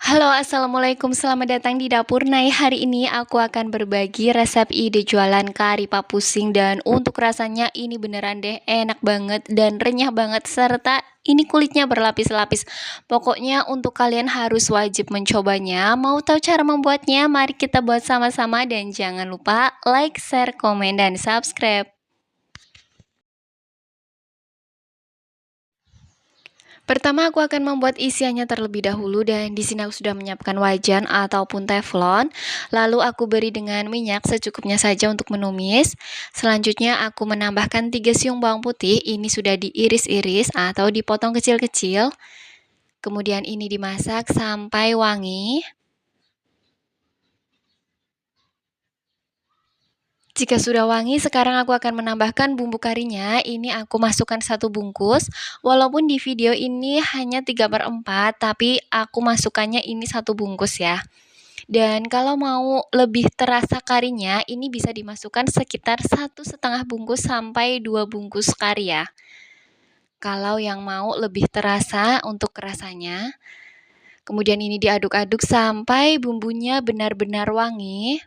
Halo, assalamualaikum. Selamat datang di dapur Nay. Hari ini aku akan berbagi resep ide jualan kari pap pusing, dan untuk rasanya ini beneran deh enak banget dan renyah banget, serta ini kulitnya berlapis-lapis. Pokoknya untuk kalian harus wajib mencobanya. Mau tahu cara membuatnya? Mari kita buat sama-sama, dan jangan lupa like, share, komen, dan subscribe. Pertama, aku akan membuat isiannya terlebih dahulu, dan di sini aku sudah menyiapkan wajan ataupun teflon. Lalu aku beri dengan minyak secukupnya saja untuk menumis. Selanjutnya aku menambahkan 3 siung bawang putih, ini sudah diiris-iris atau dipotong kecil-kecil. Kemudian ini dimasak sampai wangi. Jika sudah wangi, sekarang aku akan menambahkan bumbu karinya. Ini aku masukkan 1 bungkus. Walaupun di video ini hanya 3/4, tapi aku masukkannya ini 1 bungkus ya. Dan kalau mau lebih terasa karinya, ini bisa dimasukkan sekitar 1,5 bungkus sampai 2 bungkus kari ya. Kalau yang mau lebih terasa untuk rasanya. Kemudian ini diaduk-aduk sampai bumbunya benar-benar wangi.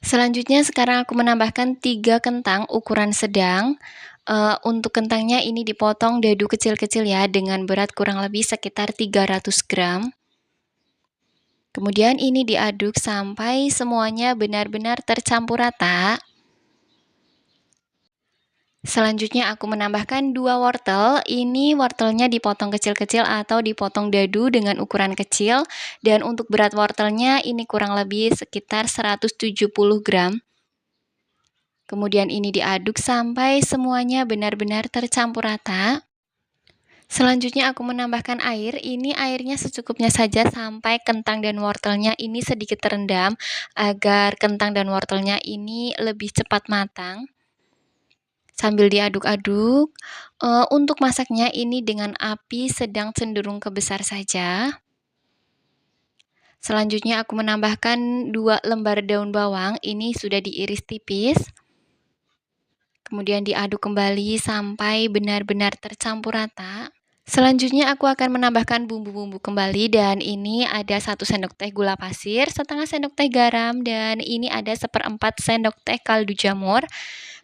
Selanjutnya sekarang aku menambahkan 3 kentang ukuran sedang. Untuk kentangnya ini dipotong dadu kecil-kecil ya, dengan berat kurang lebih sekitar 300 gram. Kemudian ini diaduk sampai semuanya benar-benar tercampur rata. Selanjutnya aku menambahkan 2 wortel. Ini wortelnya dipotong kecil-kecil atau dipotong dadu dengan ukuran kecil. Dan untuk berat wortelnya ini kurang lebih sekitar 170 gram. Kemudian ini diaduk sampai semuanya benar-benar tercampur rata. Selanjutnya aku menambahkan air. Ini airnya secukupnya saja sampai kentang dan wortelnya ini sedikit terendam, agar kentang dan wortelnya ini lebih cepat matang. Sambil diaduk-aduk, untuk masaknya ini dengan api sedang cenderung ke besar saja. Selanjutnya aku menambahkan 2 lembar daun bawang, ini sudah diiris tipis. Kemudian diaduk kembali sampai benar-benar tercampur rata. Selanjutnya aku akan menambahkan bumbu-bumbu kembali, dan ini ada 1 sendok teh gula pasir, setengah sendok teh garam, dan ini ada 1/4 sendok teh kaldu jamur.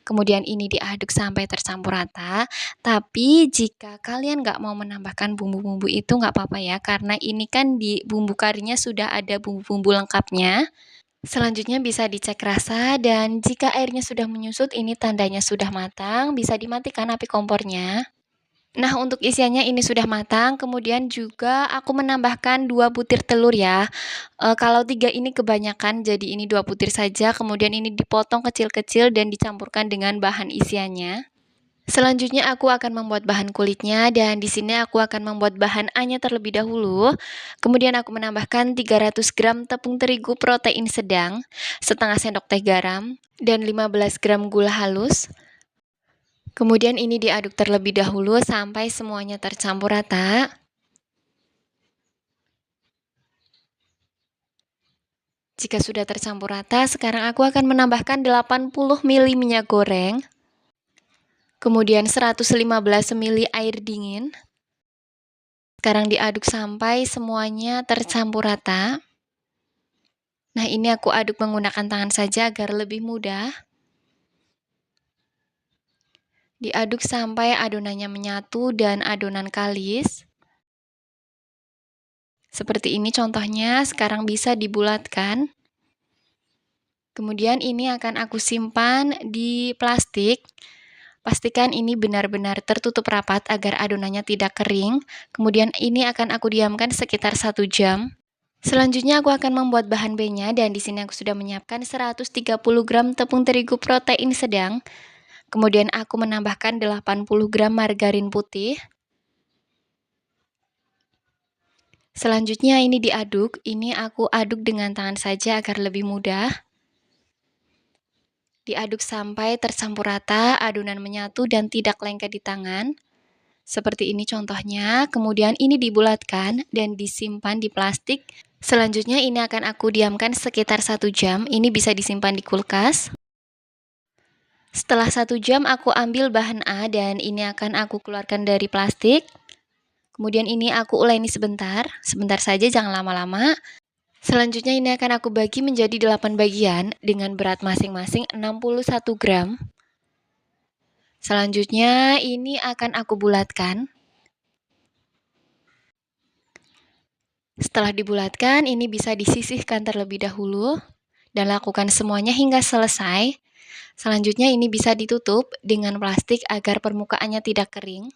Kemudian ini diaduk sampai tercampur rata. Tapi jika kalian nggak mau menambahkan bumbu-bumbu itu nggak apa-apa ya, karena ini kan di bumbu karinya sudah ada bumbu-bumbu lengkapnya. Selanjutnya bisa dicek rasa, dan jika airnya sudah menyusut, ini tandanya sudah matang, bisa dimatikan api kompornya. Nah, untuk isiannya ini sudah matang, kemudian juga aku menambahkan 2 butir telur ya. Kalau 3 ini kebanyakan, jadi ini 2 butir saja, kemudian ini dipotong kecil-kecil dan dicampurkan dengan bahan isiannya. Selanjutnya aku akan membuat bahan kulitnya, dan di sini aku akan membuat bahan A-nya terlebih dahulu. Kemudian aku menambahkan 300 gram tepung terigu protein sedang, setengah sendok teh garam, dan 15 gram gula halus. Kemudian ini diaduk terlebih dahulu sampai semuanya tercampur rata. Jika sudah tercampur rata, sekarang aku akan menambahkan 80 ml minyak goreng. Kemudian 115 ml air dingin. Sekarang diaduk sampai semuanya tercampur rata. Nah, ini aku aduk menggunakan tangan saja agar lebih mudah. Diaduk sampai adonannya menyatu dan adonan kalis. Seperti ini contohnya, sekarang bisa dibulatkan. Kemudian ini akan aku simpan di plastik. Pastikan ini benar-benar tertutup rapat agar adonannya tidak kering. Kemudian ini akan aku diamkan sekitar 1 jam. Selanjutnya aku akan membuat bahan B-nya, dan di sini aku sudah menyiapkan 130 gram tepung terigu protein sedang. Kemudian aku menambahkan 80 gram margarin putih. Selanjutnya ini diaduk, ini aku aduk dengan tangan saja agar lebih mudah. Diaduk sampai tercampur rata, adonan menyatu dan tidak lengket di tangan. Seperti ini contohnya. Kemudian ini dibulatkan dan disimpan di plastik. Selanjutnya ini akan aku diamkan sekitar 1 jam. Ini bisa disimpan di kulkas. Setelah 1 jam aku ambil bahan A, dan ini akan aku keluarkan dari plastik. Kemudian ini aku uleni sebentar saja, jangan lama-lama. Selanjutnya ini akan aku bagi menjadi 8 bagian dengan berat masing-masing 61 gram. Selanjutnya ini akan aku bulatkan. Setelah dibulatkan, ini bisa disisihkan terlebih dahulu dan lakukan semuanya hingga selesai. Selanjutnya ini bisa ditutup dengan plastik agar permukaannya tidak kering.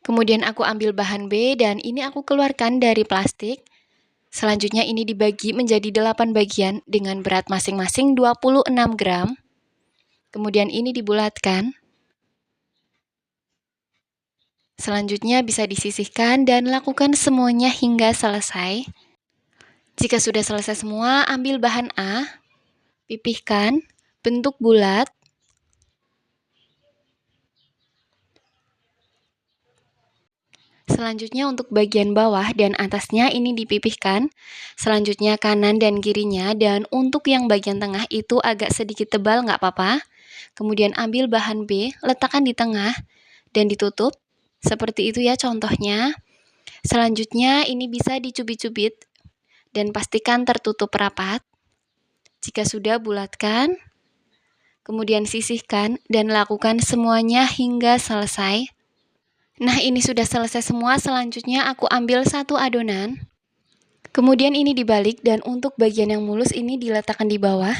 Kemudian aku ambil bahan B dan ini aku keluarkan dari plastik. Selanjutnya ini dibagi menjadi 8 bagian dengan berat masing-masing 26 gram. Kemudian ini dibulatkan. Selanjutnya bisa disisihkan dan lakukan semuanya hingga selesai. Jika sudah selesai semua, ambil bahan A, pipihkan, bentuk bulat. Selanjutnya untuk bagian bawah dan atasnya ini dipipihkan. Selanjutnya kanan dan kirinya, dan untuk yang bagian tengah itu agak sedikit tebal nggak apa-apa. Kemudian ambil bahan B, letakkan di tengah dan ditutup. Seperti itu ya contohnya. Selanjutnya ini bisa dicubit-cubit dan pastikan tertutup rapat. Jika sudah, bulatkan. Kemudian sisihkan dan lakukan semuanya hingga selesai. Nah, ini sudah selesai semua. Selanjutnya aku ambil satu adonan. Kemudian ini dibalik dan untuk bagian yang mulus ini diletakkan di bawah.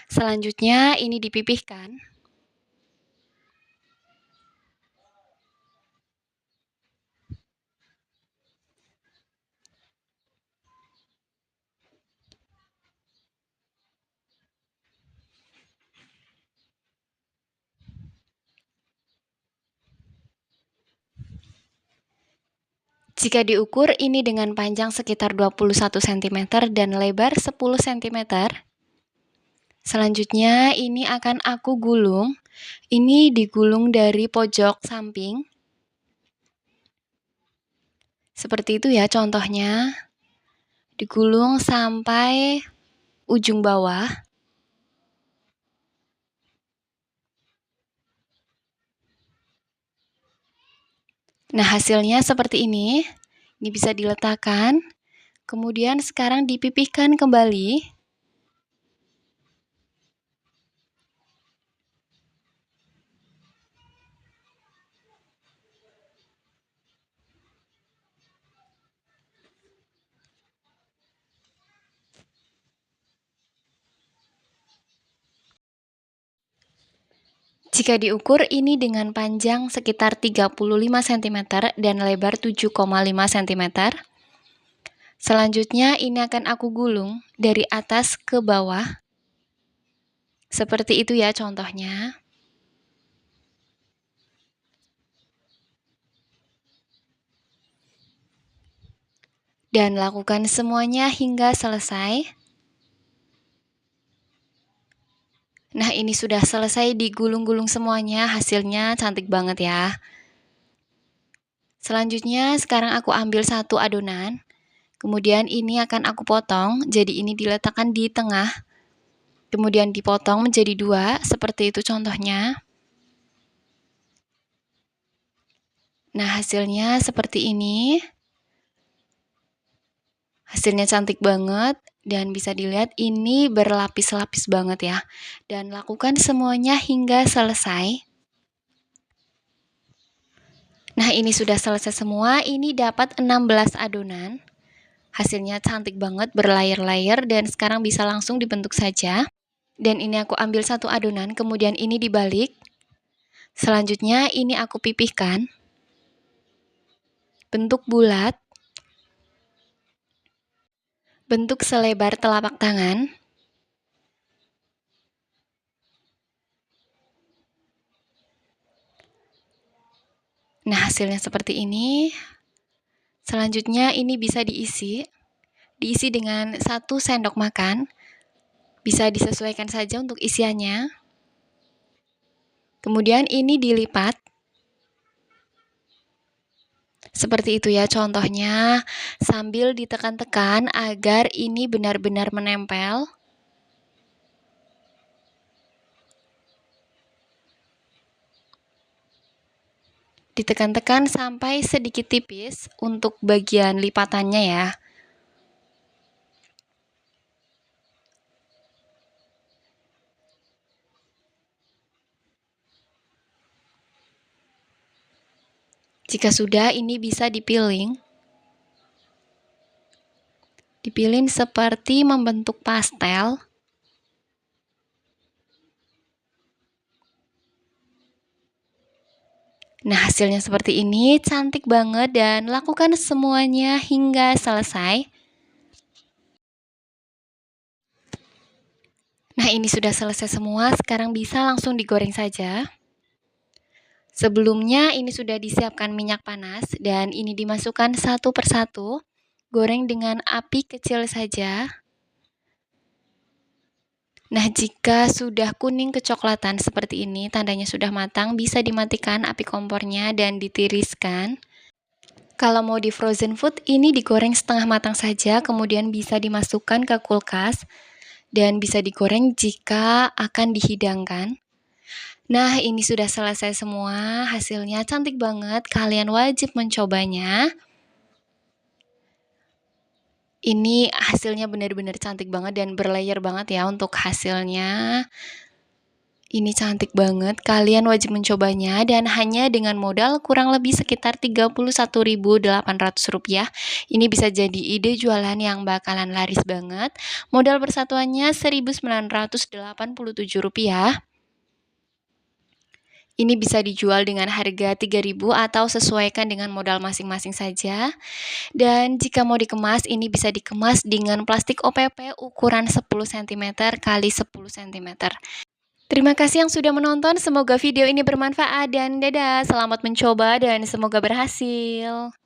Selanjutnya ini dipipihkan. Jika diukur ini dengan panjang sekitar 21 cm dan lebar 10 cm. Selanjutnya ini akan aku gulung. Ini digulung dari pojok samping. Seperti itu ya contohnya. Digulung sampai ujung bawah. Nah, hasilnya seperti ini. Ini bisa diletakkan. Kemudian sekarang dipipihkan kembali. Jika diukur ini dengan panjang sekitar 35 cm dan lebar 7,5 cm. Selanjutnya ini akan aku gulung dari atas ke bawah. Seperti itu ya contohnya. Dan lakukan semuanya hingga selesai. Nah, ini sudah selesai digulung-gulung semuanya, hasilnya cantik banget ya. Selanjutnya sekarang aku ambil satu adonan. Kemudian ini akan aku potong, jadi ini diletakkan di tengah. Kemudian dipotong menjadi 2, seperti itu contohnya. Nah, hasilnya seperti ini. Hasilnya cantik banget dan bisa dilihat ini berlapis-lapis banget ya. Dan lakukan semuanya hingga selesai. Nah, ini sudah selesai semua. Ini dapat 16 adonan. Hasilnya cantik banget, berlayer-layer dan sekarang bisa langsung dibentuk saja. Dan ini aku ambil satu adonan, kemudian ini dibalik. Selanjutnya ini aku pipihkan. Bentuk bulat. Bentuk selebar telapak tangan. Nah, hasilnya seperti ini. Selanjutnya ini bisa diisi dengan 1 sendok makan. Bisa disesuaikan saja untuk isiannya. Kemudian ini dilipat. Seperti itu ya contohnya, sambil ditekan-tekan agar ini benar-benar menempel. Ditekan-tekan sampai sedikit tipis untuk bagian lipatannya ya. Jika sudah, ini bisa dipiling. Dipilih seperti membentuk pastel. Nah, hasilnya seperti ini, cantik banget dan lakukan semuanya hingga selesai. Nah, ini sudah selesai semua, sekarang bisa langsung digoreng saja. Sebelumnya ini sudah disiapkan minyak panas dan ini dimasukkan satu persatu. Goreng dengan api kecil saja. Nah, jika sudah kuning kecoklatan seperti ini, tandanya sudah matang, bisa dimatikan api kompornya dan ditiriskan. Kalau mau di frozen food, ini digoreng setengah matang saja, kemudian bisa dimasukkan ke kulkas dan bisa digoreng jika akan dihidangkan. Nah, ini sudah selesai semua, hasilnya cantik banget, kalian wajib mencobanya. Ini hasilnya benar-benar cantik banget dan berlayer banget ya untuk hasilnya. Ini cantik banget, kalian wajib mencobanya dan hanya dengan modal kurang lebih sekitar Rp31.800. Ini bisa jadi ide jualan yang bakalan laris banget. Modal persatuannya Rp1.987. Ini bisa dijual dengan harga Rp3.000 atau sesuaikan dengan modal masing-masing saja. Dan jika mau dikemas, ini bisa dikemas dengan plastik OPP ukuran 10 cm x 10 cm. Terima kasih yang sudah menonton, semoga video ini bermanfaat dan dadah, selamat mencoba dan semoga berhasil.